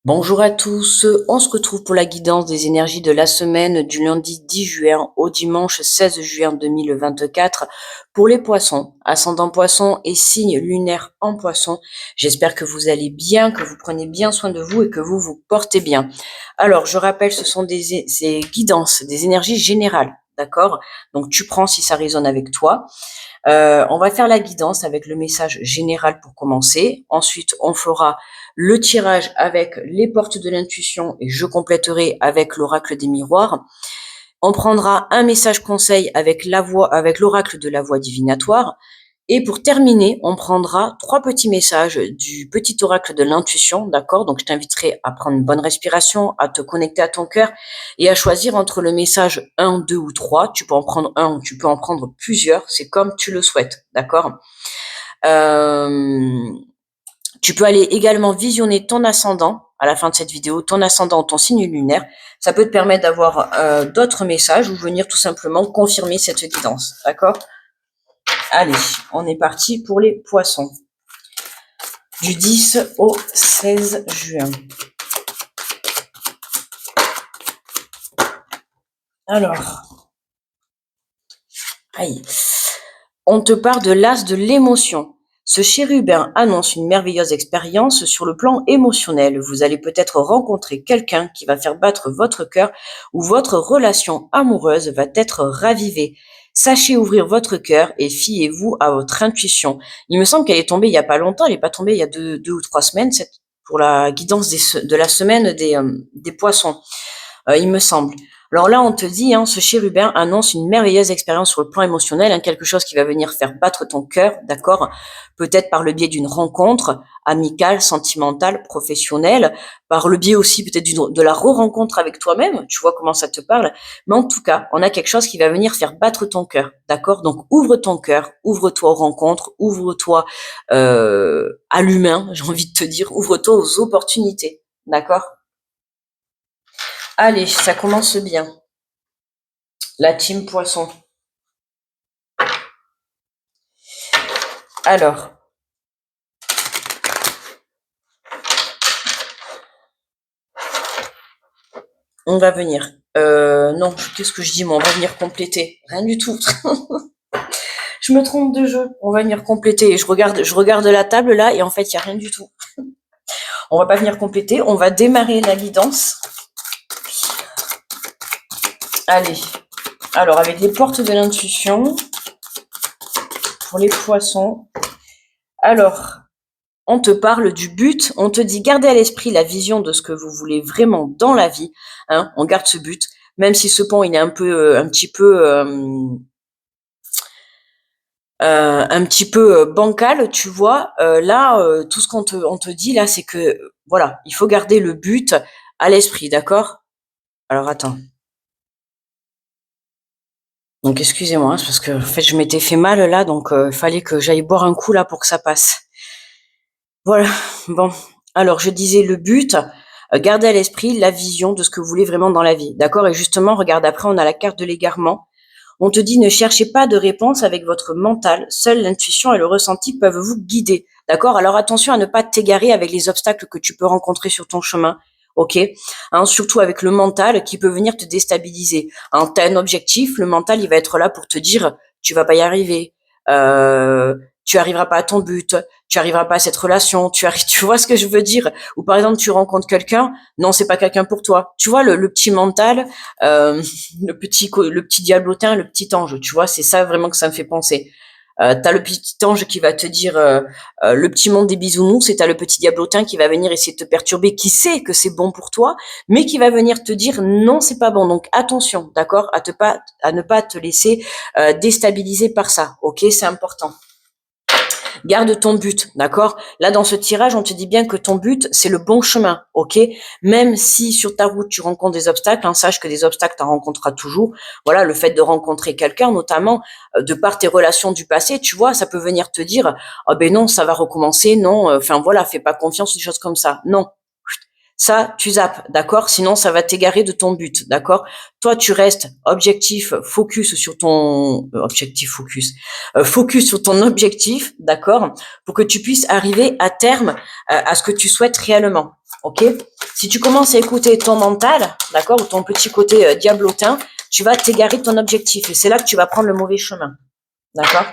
Bonjour à tous, on se retrouve pour la guidance des énergies de la semaine du lundi 10 juin au dimanche 16 juin 2024 pour les poissons, ascendant poisson et signe lunaire en poisson. J'espère que vous allez bien, que vous prenez bien soin de vous et que vous vous portez bien. Alors, je rappelle, ce sont des guidances, des énergies générales, d'accord? Donc, tu prends si ça résonne avec toi. On va faire la guidance avec le message général pour commencer. Ensuite, on fera le tirage avec les portes de l'intuition et je compléterai avec l'oracle des miroirs. On prendra un message conseil avec l'oracle de la voix divinatoire. Et pour terminer, on prendra 3 petits messages du petit oracle de l'intuition, d'accord? Donc, je t'inviterai à prendre une bonne respiration, à te connecter à ton cœur et à choisir entre le message 1, 2 ou 3. Tu peux en prendre un ou tu peux en prendre plusieurs, c'est comme tu le souhaites, d'accord? Tu peux aller également visionner ton ascendant à la fin de cette vidéo, ton ascendant ou ton signe lunaire. Ça peut te permettre d'avoir d'autres messages ou venir tout simplement confirmer cette guidance, d'accord? Allez, on est parti pour les poissons. Du 10 au 16 juin. Alors, aïe. On te parle de l'as de l'émotion. Ce chérubin annonce une merveilleuse expérience sur le plan émotionnel. Vous allez peut-être rencontrer quelqu'un qui va faire battre votre cœur ou votre relation amoureuse va être ravivée. Sachez ouvrir votre cœur et fiez-vous à votre intuition. Il me semble qu'elle est tombée il n'y a pas longtemps, elle n'est pas tombée il y a deux ou 3 semaines, pour la guidance de la semaine des poissons. Il me semble. Alors là, on te dit, ce chérubin annonce une merveilleuse expérience sur le plan émotionnel, quelque chose qui va venir faire battre ton cœur, d'accord? Peut-être par le biais d'une rencontre amicale, sentimentale, professionnelle, par le biais aussi peut-être de la re-rencontre avec toi-même, tu vois comment ça te parle. Mais en tout cas, on a quelque chose qui va venir faire battre ton cœur, d'accord? Donc ouvre ton cœur, ouvre-toi aux rencontres, ouvre-toi à l'humain, j'ai envie de te dire, ouvre-toi aux opportunités, d'accord? Allez, ça commence bien. La team poisson. Alors, on va venir. Non, qu'est-ce que je dis moi? On va venir compléter. Rien du tout. Je me trompe de jeu. On va venir compléter. Et je regarde la table là et en fait, il n'y a rien du tout. On va pas venir compléter. On va démarrer la guidance. Allez. Alors, avec les portes de l'intuition pour les poissons. Alors, on te parle du but, on te dit gardez à l'esprit la vision de ce que vous voulez vraiment dans la vie. On garde ce but, même si ce pont il est un petit peu bancal, tu vois. Là, tout ce qu'on te dit là, c'est que voilà, il faut garder le but à l'esprit, d'accord? Alors attends. Donc excusez-moi, c'est parce que en fait je m'étais fait mal là, donc il fallait que j'aille boire un coup là pour que ça passe. Voilà, bon. Alors, je disais le but, gardez à l'esprit la vision de ce que vous voulez vraiment dans la vie, d'accord? Et justement, regarde, après, on a la carte de l'égarement. On te dit, ne cherchez pas de réponse avec votre mental. Seule l'intuition et le ressenti peuvent vous guider, d'accord? Alors, attention à ne pas t'égarer avec les obstacles que tu peux rencontrer sur ton chemin, ok? Surtout avec le mental qui peut venir te déstabiliser. Tu as un objectif, le mental, il va être là pour te dire, tu vas pas y arriver. Tu arriveras pas à ton but, tu arriveras pas à cette relation, tu vois ce que je veux dire? Ou par exemple, tu rencontres quelqu'un, non, c'est pas quelqu'un pour toi. Tu vois le petit mental, le petit diablotin, le petit ange, tu vois, c'est ça vraiment que ça me fait penser. T'as le petit ange qui va te dire le petit monde des bisounours, et t'as le petit diablotin qui va venir essayer de te perturber, qui sait que c'est bon pour toi, mais qui va venir te dire non, c'est pas bon. Donc attention, d'accord, à ne pas te laisser déstabiliser par ça. Ok, c'est important. Garde ton but, d'accord? Là, dans ce tirage, on te dit bien que ton but, c'est le bon chemin, ok? Même si sur ta route, tu rencontres des obstacles, sache que des obstacles, tu en rencontreras toujours. Voilà, le fait de rencontrer quelqu'un, notamment, de par tes relations du passé, tu vois, ça peut venir te dire, oh ben non, ça va recommencer, non, enfin voilà, fais pas confiance, des choses comme ça. Non, ça, tu zappes, d'accord? Sinon, ça va t'égarer de ton but, d'accord? Toi, tu restes focus sur ton focus sur ton objectif, d'accord? Pour que tu puisses arriver à terme à ce que tu souhaites réellement, ok? Si tu commences à écouter ton mental, d'accord, ou ton petit côté diablotin, tu vas t'égarer de ton objectif. Et c'est là que tu vas prendre le mauvais chemin, d'accord?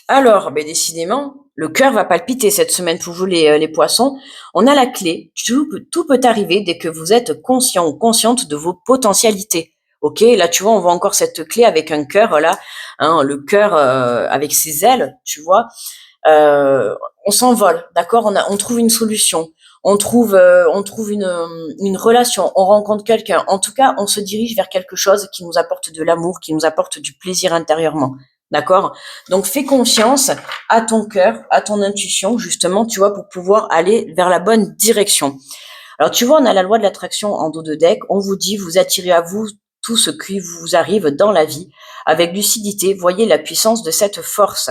Alors, ben décidément, le cœur va palpiter cette semaine pour vous les poissons. On a la clé. Tout peut arriver dès que vous êtes conscient ou consciente de vos potentialités. Ok, là tu vois, on voit encore cette clé avec un cœur là, hein, le cœur avec ses ailes, tu vois. On s'envole, d'accord, on trouve une solution, on trouve une relation, on rencontre quelqu'un. En tout cas, on se dirige vers quelque chose qui nous apporte de l'amour, qui nous apporte du plaisir intérieurement. D'accord? Donc, fais confiance à ton cœur, à ton intuition, justement, tu vois, pour pouvoir aller vers la bonne direction. Alors, tu vois, on a la loi de l'attraction en dos de deck. On vous dit, vous attirez à vous tout ce qui vous arrive dans la vie. Avec lucidité, voyez la puissance de cette force.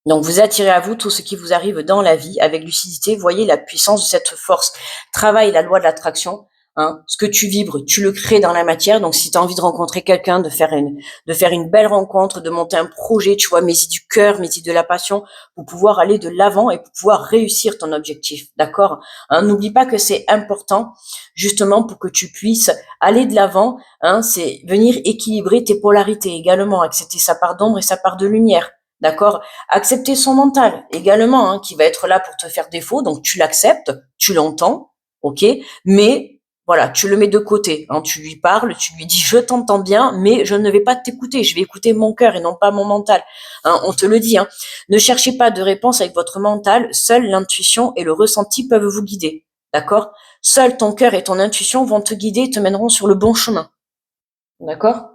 Donc, vous attirez à vous tout ce qui vous arrive dans la vie avec lucidité. Voyez la puissance de cette force. Travaille la loi de l'attraction. Hein. Ce que tu vibres, tu le crées dans la matière. Donc, si tu as envie de rencontrer quelqu'un, de faire une belle rencontre, de monter un projet, tu vois, mets-y du cœur, mets-y de la passion pour pouvoir aller de l'avant et pour pouvoir réussir ton objectif. D'accord? Hein, n'oublie pas que c'est important, justement, pour que tu puisses aller de l'avant. Hein, c'est venir équilibrer tes polarités également, accepter sa part d'ombre et sa part de lumière. D'accord? Accepter son mental également, hein, qui va être là pour te faire défaut. Donc, tu l'acceptes, tu l'entends, ok? Mais, voilà, tu le mets de côté. Hein, tu lui parles, tu lui dis, je t'entends bien, mais je ne vais pas t'écouter. Je vais écouter mon cœur et non pas mon mental. Hein, on te le dit. Hein. Ne cherchez pas de réponse avec votre mental. Seule l'intuition et le ressenti peuvent vous guider. D'accord? Seul ton cœur et ton intuition vont te guider et te mèneront sur le bon chemin. D'accord?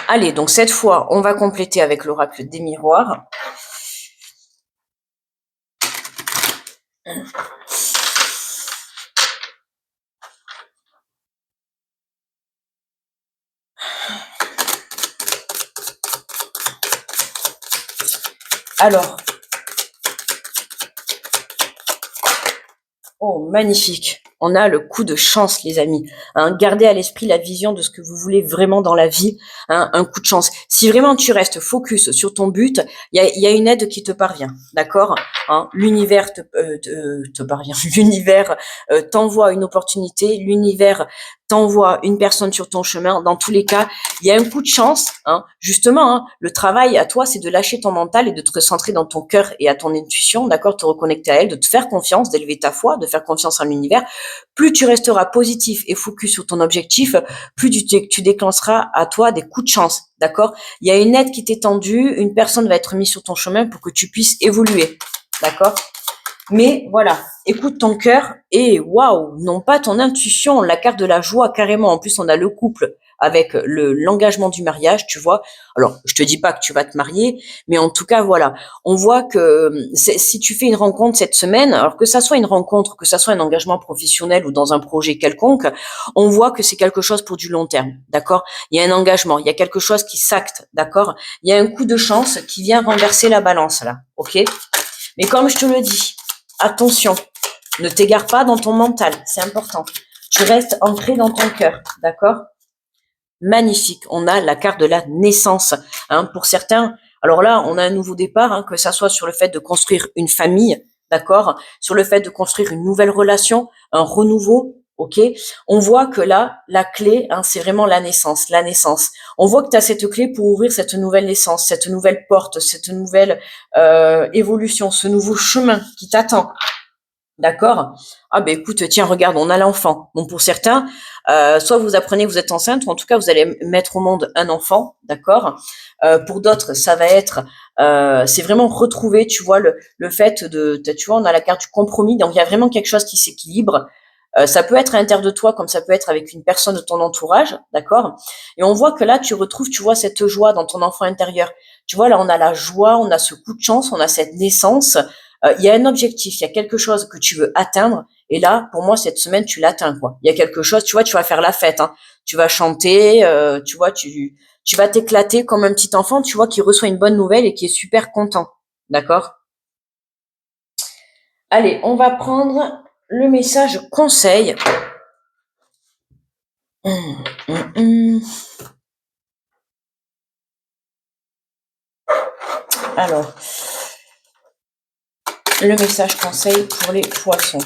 Allez, donc cette fois, on va compléter avec l'oracle des miroirs. Alors, oh, magnifique. On a le coup de chance, les amis. Hein, gardez à l'esprit la vision de ce que vous voulez vraiment dans la vie. Hein, un coup de chance. Si vraiment tu restes focus sur ton but, il y a une aide qui te parvient. D'accord? Hein, l'univers te parvient. L'univers t'envoie une opportunité. L'univers t'envoie une personne sur ton chemin. Dans tous les cas, il y a un coup de chance. Hein, justement, hein, le travail à toi, c'est de lâcher ton mental et de te recentrer dans ton cœur et à ton intuition. D'accord? Te reconnecter à elle, de te faire confiance, d'élever ta foi, de faire confiance en l'univers. Plus tu resteras positif et focus sur ton objectif, plus tu déclencheras à toi des coups de chance, d'accord? Il y a une aide qui t'est tendue, une personne va être mise sur ton chemin pour que tu puisses évoluer, d'accord? Mais voilà, écoute ton cœur et waouh, non pas ton intuition, la carte de la joie carrément. En plus, on a le couple avec l'engagement du mariage, tu vois. Alors, je te dis pas que tu vas te marier, mais en tout cas, voilà, on voit que si tu fais une rencontre cette semaine, alors que ça soit une rencontre, que ça soit un engagement professionnel ou dans un projet quelconque, on voit que c'est quelque chose pour du long terme, d'accord? Il y a un engagement, il y a quelque chose qui s'acte, d'accord? Il y a un coup de chance qui vient renverser la balance là, ok? Mais comme je te le dis, attention, ne t'égare pas dans ton mental, c'est important. Tu restes ancré dans ton cœur, d'accord? Magnifique, on a la carte de la naissance. Hein, pour certains, alors là, on a un nouveau départ, hein, que ça soit sur le fait de construire une famille, d'accord? Sur le fait de construire une nouvelle relation, un renouveau, ok? On voit que là, la clé, hein, c'est vraiment la naissance, la naissance. On voit que tu as cette clé pour ouvrir cette nouvelle naissance, cette nouvelle porte, cette nouvelle évolution, ce nouveau chemin qui t'attend. D'accord? Ah ben écoute, tiens, regarde, on a l'enfant. Bon, pour certains, soit vous apprenez que vous êtes enceinte, ou en tout cas, vous allez mettre au monde un enfant, d'accord? Pour d'autres, ça va être, c'est vraiment retrouver, tu vois, le fait tu vois, on a la carte du compromis, donc il y a vraiment quelque chose qui s'équilibre. Ça peut être à l'intérieur de toi, comme ça peut être avec une personne de ton entourage, d'accord? Et on voit que là, tu retrouves, tu vois, cette joie dans ton enfant intérieur. Tu vois, là, on a la joie, on a ce coup de chance, on a cette naissance. Il y a un objectif, il y a quelque chose que tu veux atteindre. Et là, pour moi, cette semaine, tu l'atteins, quoi. Il y a quelque chose, tu vois, tu vas faire la fête, hein. Tu vas chanter, tu vois, tu vas t'éclater comme un petit enfant, tu vois, qui reçoit une bonne nouvelle et qui est super content. D'accord? Allez, on va prendre le message conseil. Hum, hum, hum. Alors, Le message conseil pour les poissons.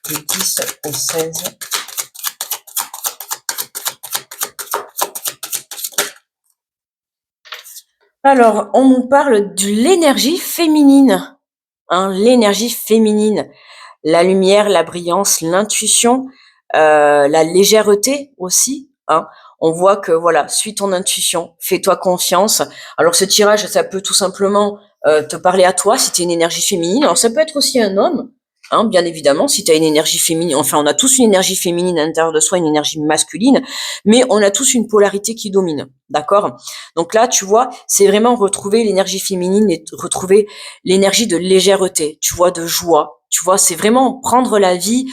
Du 10 au 16. Alors, on nous parle de l'énergie féminine. Hein, l'énergie féminine. La lumière, la brillance, l'intuition, la légèreté aussi. Hein. On voit que voilà, suis ton intuition, fais-toi confiance. Alors ce tirage, ça peut tout simplement te parler à toi si tu es une énergie féminine. Alors ça peut être aussi un homme, hein, bien évidemment, si tu as une énergie féminine. Enfin, on a tous une énergie féminine à l'intérieur de soi, une énergie masculine, mais on a tous une polarité qui domine. D'accord? Donc là, tu vois, c'est vraiment retrouver l'énergie féminine et retrouver l'énergie de légèreté, tu vois, de joie. Tu vois, c'est vraiment prendre la vie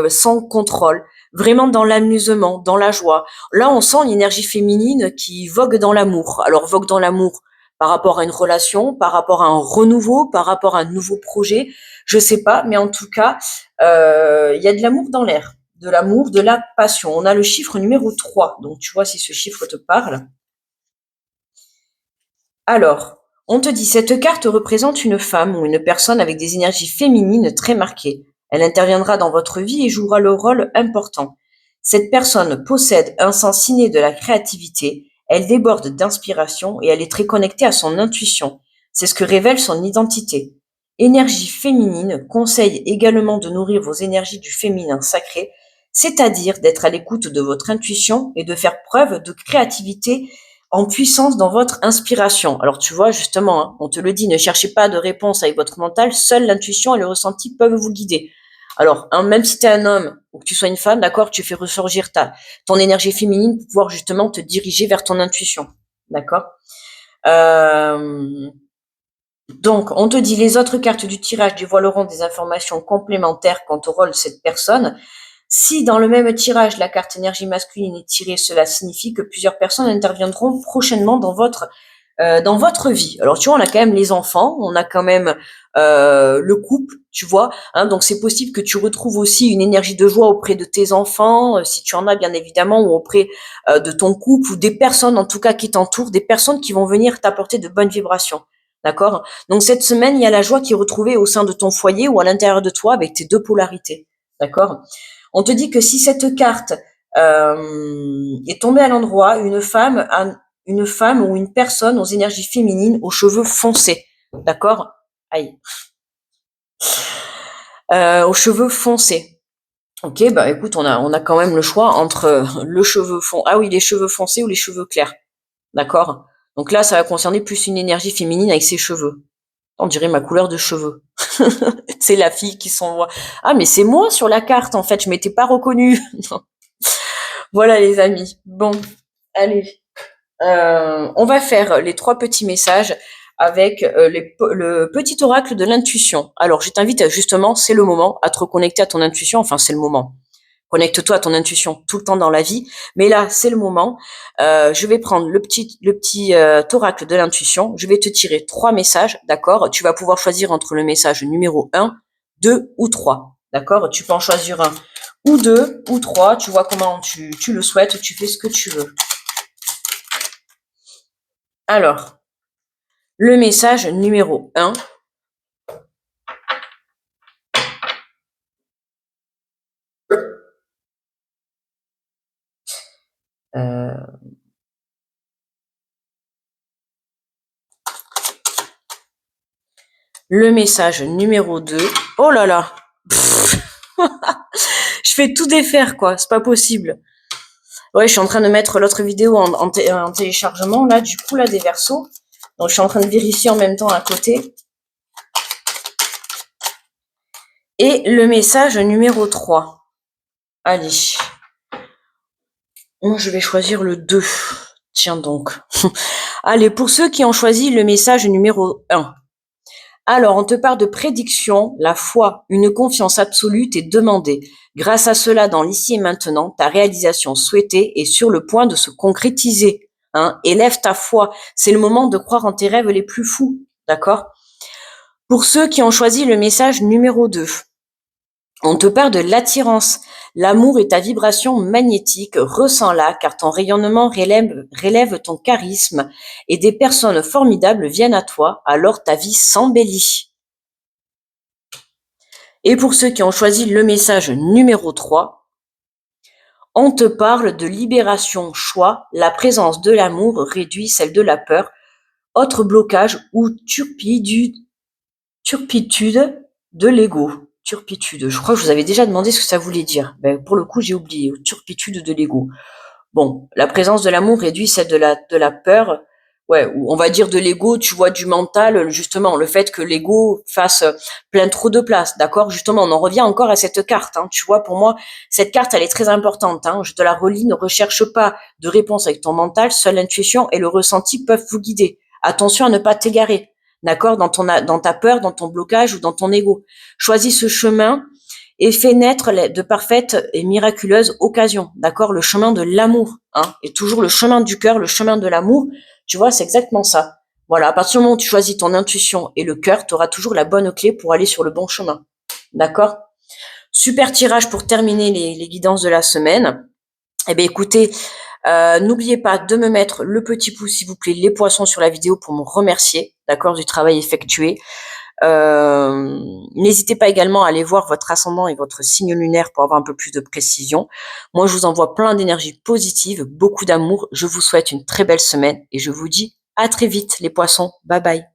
sans contrôle, vraiment dans l'amusement, dans la joie. Là, on sent une énergie féminine qui vogue dans l'amour. Alors, vogue dans l'amour par rapport à une relation, par rapport à un renouveau, par rapport à un nouveau projet, je sais pas, mais en tout cas, il y a de l'amour dans l'air, de l'amour, de la passion. On a le chiffre numéro 3, donc tu vois si ce chiffre te parle. Alors, on te dit, cette carte représente une femme ou une personne avec des énergies féminines très marquées. Elle interviendra dans votre vie et jouera le rôle important. Cette personne possède un sens inné de la créativité, elle déborde d'inspiration et elle est très connectée à son intuition. C'est ce que révèle son identité. Énergie féminine conseille également de nourrir vos énergies du féminin sacré, c'est-à-dire d'être à l'écoute de votre intuition et de faire preuve de créativité en puissance dans votre inspiration. Alors tu vois, justement, hein, on te le dit, ne cherchez pas de réponse avec votre mental, seule l'intuition et le ressenti peuvent vous guider. Alors, hein, même si tu es un homme ou que tu sois une femme, d'accord, tu fais ressurgir ton énergie féminine pour pouvoir justement te diriger vers ton intuition. D'accord. Donc, on te dit, les autres cartes du tirage dévoileront des informations complémentaires quant au rôle de cette personne. Si dans le même tirage, la carte énergie masculine est tirée, cela signifie que plusieurs personnes interviendront prochainement dans votre vie. Alors, tu vois, on a quand même les enfants, on a quand même le couple, tu vois. Hein, donc, c'est possible que tu retrouves aussi une énergie de joie auprès de tes enfants, si tu en as bien évidemment, ou auprès de ton couple, ou des personnes en tout cas qui t'entourent, des personnes qui vont venir t'apporter de bonnes vibrations. D'accord. Donc, cette semaine, il y a la joie qui est retrouvée au sein de ton foyer ou à l'intérieur de toi avec tes deux polarités. D'accord. On te dit que si cette carte est tombée à l'endroit, une femme ou une personne aux énergies féminines, aux cheveux foncés, d'accord. Aïe. Aux cheveux foncés. Ok, bah écoute, on a quand même le choix entre le cheveu les cheveux foncés ou les cheveux clairs, d'accord. Donc là, ça va concerner plus une énergie féminine avec ses cheveux. On dirait ma couleur de cheveux. C'est la fille qui s'envoie. Ah, mais c'est moi sur la carte, en fait, je m'étais pas reconnue. Voilà les amis. Bon, allez. On va faire les 3 petits messages avec le petit oracle de l'intuition. Alors, je t'invite justement, c'est le moment, à te reconnecter à ton intuition. Enfin, c'est le moment. Connecte-toi à ton intuition tout le temps dans la vie. Mais là, c'est le moment. Je vais prendre le petit oracle de l'intuition. Je vais te tirer 3 messages, d'accord. Tu vas pouvoir choisir entre le message numéro 1, 2 ou 3. D'accord. Tu peux en choisir un ou 2 ou 3. Tu vois comment tu le souhaites. Tu fais ce que tu veux. Alors, le message numéro 1. Le message numéro 2. Oh là là. Je fais tout défaire, quoi. C'est pas possible. Ouais, je suis en train de mettre l'autre vidéo en téléchargement, là, du coup, là, des versos. Donc, je suis en train de vérifier en même temps à côté. Et le message numéro 3. Allez. Moi, je vais choisir le 2. Tiens donc. Allez, pour ceux qui ont choisi le message numéro 1. Alors, on te parle de prédiction, la foi, une confiance absolue t'est demandée. Grâce à cela, dans l'ici et maintenant, ta réalisation souhaitée est sur le point de se concrétiser. Hein. Élève ta foi. C'est le moment de croire en tes rêves les plus fous. D'accord. Pour ceux qui ont choisi le message numéro 2. On te parle de l'attirance. L'amour est ta vibration magnétique, ressens-la car ton rayonnement relève ton charisme et des personnes formidables viennent à toi, alors ta vie s'embellit. Et pour ceux qui ont choisi le message numéro 3, on te parle de libération, choix, la présence de l'amour réduit celle de la peur, autre blocage ou turpitude de l'ego. Turpitude, je crois que je vous avais déjà demandé ce que ça voulait dire. Ben, pour le coup, j'ai oublié. Turpitude de l'ego. Bon, la présence de l'amour réduit celle de la peur. Ouais, ou on va dire de l'ego, tu vois, du mental, justement, le fait que l'ego fasse plein trop de place, d'accord? Justement, on en revient encore à cette carte, hein. Tu vois, pour moi, cette carte, elle est très importante, hein. Je te la relis, ne recherche pas de réponse avec ton mental, seule l'intuition et le ressenti peuvent vous guider. Attention à ne pas t'égarer, d'accord? Dans ta peur, dans ton blocage ou dans ton ego. Choisis ce chemin et fait naître de parfaites et miraculeuses occasions, d'accord? Le chemin de l'amour, hein, et toujours le chemin du cœur, le chemin de l'amour, tu vois, c'est exactement ça. Voilà, à partir du moment où tu choisis ton intuition et le cœur, tu auras toujours la bonne clé pour aller sur le bon chemin, d'accord? Super tirage pour terminer les guidances de la semaine. Eh bien, écoutez, n'oubliez pas de me mettre le petit pouce, s'il vous plaît, les poissons sur la vidéo pour me remercier, d'accord, du travail effectué. N'hésitez pas également à aller voir votre ascendant et votre signe lunaire pour avoir un peu plus de précision. Moi, je vous envoie plein d'énergie positive, beaucoup d'amour. Je vous souhaite une très belle semaine et je vous dis à très vite les poissons. Bye bye.